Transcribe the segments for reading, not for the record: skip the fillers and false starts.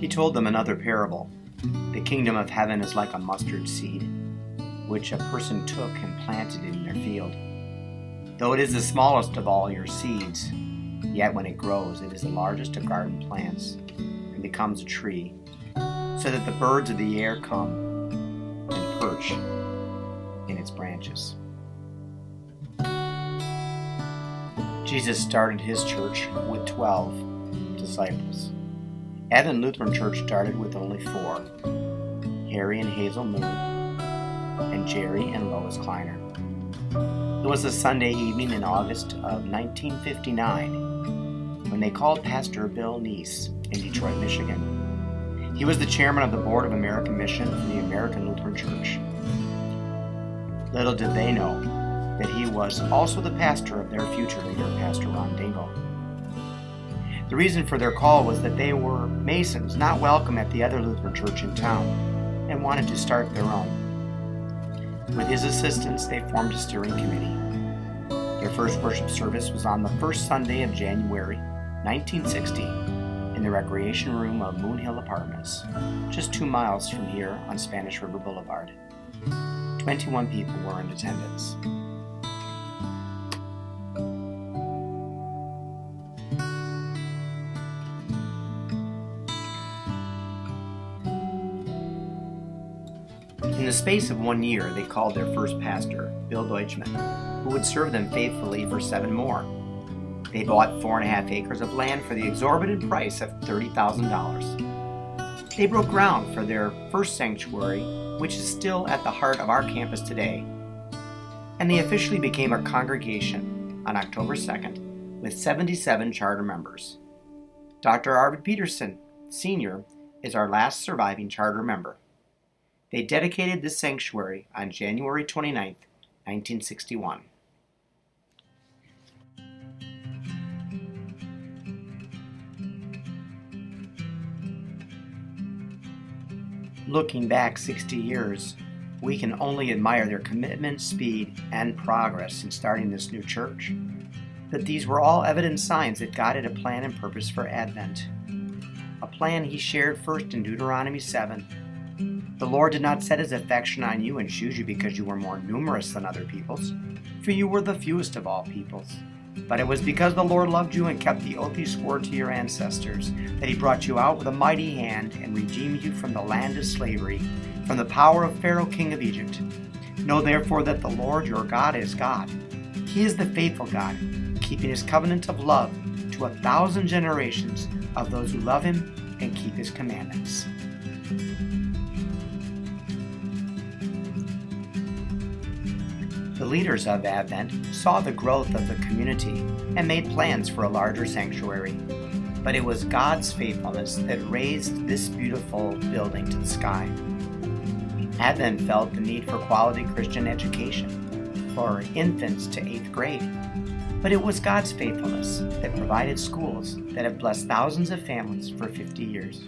He told them another parable. The kingdom of heaven is like a mustard seed, which a person took and planted in their field. Though it is the smallest of all your seeds, yet when it grows, it is the largest of garden plants and becomes a tree, so that the birds of the air come and perch in its branches. Jesus started his church with 12 disciples. Hagen Lutheran Church started with only 4, Harry and Hazel Moon, and Jerry and Lois Kleiner. It was a Sunday evening in August of 1959 when they called Pastor Bill Neese in Detroit, Michigan. He was the chairman of the Board of American Mission for the American Lutheran Church. Little did they know that he was also the pastor of their future leader, Pastor Ron Dingle. The reason for their call was that they were Masons not welcome at the other Lutheran church in town and wanted to start their own. With his assistance, they formed a steering committee. Their first worship service was on the first Sunday of January 1960 in the recreation room of Moon Hill Apartments, just 2 miles from here on Spanish River Boulevard. 21 people were in attendance. In the space of 1 year, they called their first pastor, Bill Deutschman, who would serve them faithfully for 7 more. They bought 4.5 acres of land for the exorbitant price of $30,000. They broke ground for their first sanctuary, which is still at the heart of our campus today. And they officially became a congregation on October 2nd with 77 charter members. Dr. Arvid Peterson, Sr., is our last surviving charter member. They dedicated this sanctuary on January 29, 1961. Looking back 60 years, we can only admire their commitment, speed, and progress in starting this new church. But these were all evident signs that God had a plan and purpose for Advent. A plan he shared first in Deuteronomy 7. The Lord did not set his affection on you and choose you because you were more numerous than other peoples, for you were the fewest of all peoples. But it was because the Lord loved you and kept the oath he swore to your ancestors, that he brought you out with a mighty hand and redeemed you from the land of slavery, from the power of Pharaoh king of Egypt. Know therefore that the Lord your God is God. He is the faithful God, keeping his covenant of love to 1,000 generations of those who love him and keep his commandments. The leaders of Advent saw the growth of the community and made plans for a larger sanctuary. But it was God's faithfulness that raised this beautiful building to the sky. Advent felt the need for quality Christian education for infants to 8th grade. But it was God's faithfulness that provided schools that have blessed thousands of families for 50 years.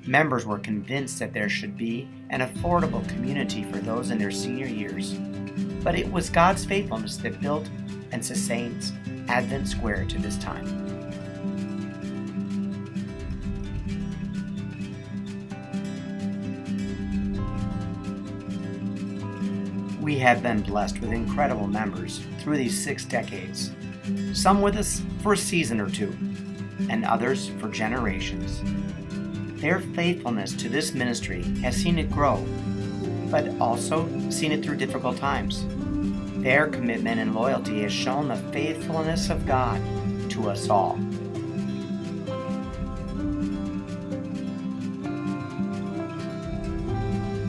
Members were convinced that there should be an affordable community for those in their senior years. But it was God's faithfulness that built and sustains Advent Square to this time. We have been blessed with incredible members through these 6 decades, some with us for a season or 2, and others for generations. Their faithfulness to this ministry has seen it grow, but also seen it through difficult times. Their commitment and loyalty has shown the faithfulness of God to us all.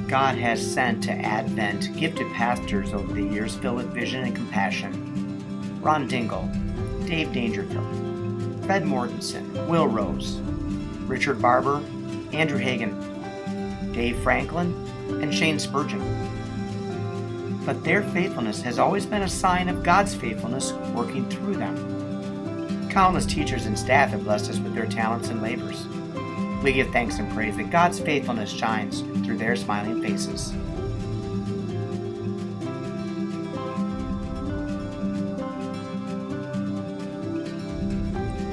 God has sent to Advent gifted pastors over the years filled with vision and compassion. Ron Dingle, Dave Dangerfield, Fred Mortensen, Will Rose, Richard Barber, Andrew Hagen, Dave Franklin, and Shane Spurgeon. But their faithfulness has always been a sign of God's faithfulness working through them. Countless teachers and staff have blessed us with their talents and labors. We give thanks and praise that God's faithfulness shines through their smiling faces.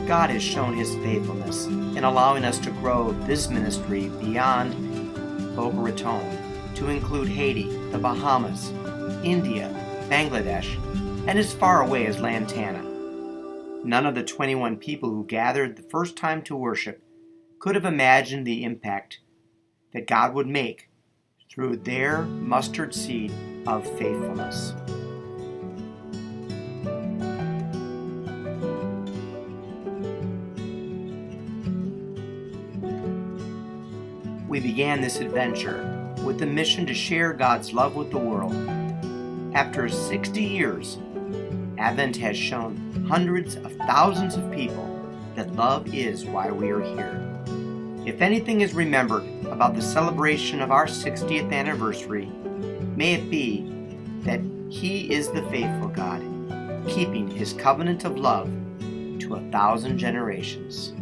God has shown his faithfulness in allowing us to grow this ministry beyond Boca Raton to include Haiti, the Bahamas, India, Bangladesh, and as far away as Lantana. None of the 21 people who gathered the first time to worship could have imagined the impact that God would make through their mustard seed of faithfulness. We began this adventure with the mission to share God's love with the world. After 60 years, Advent has shown hundreds of thousands of people that love is why we are here. If anything is remembered about the celebration of our 60th anniversary, may it be that He is the faithful God, keeping His covenant of love to 1,000 generations.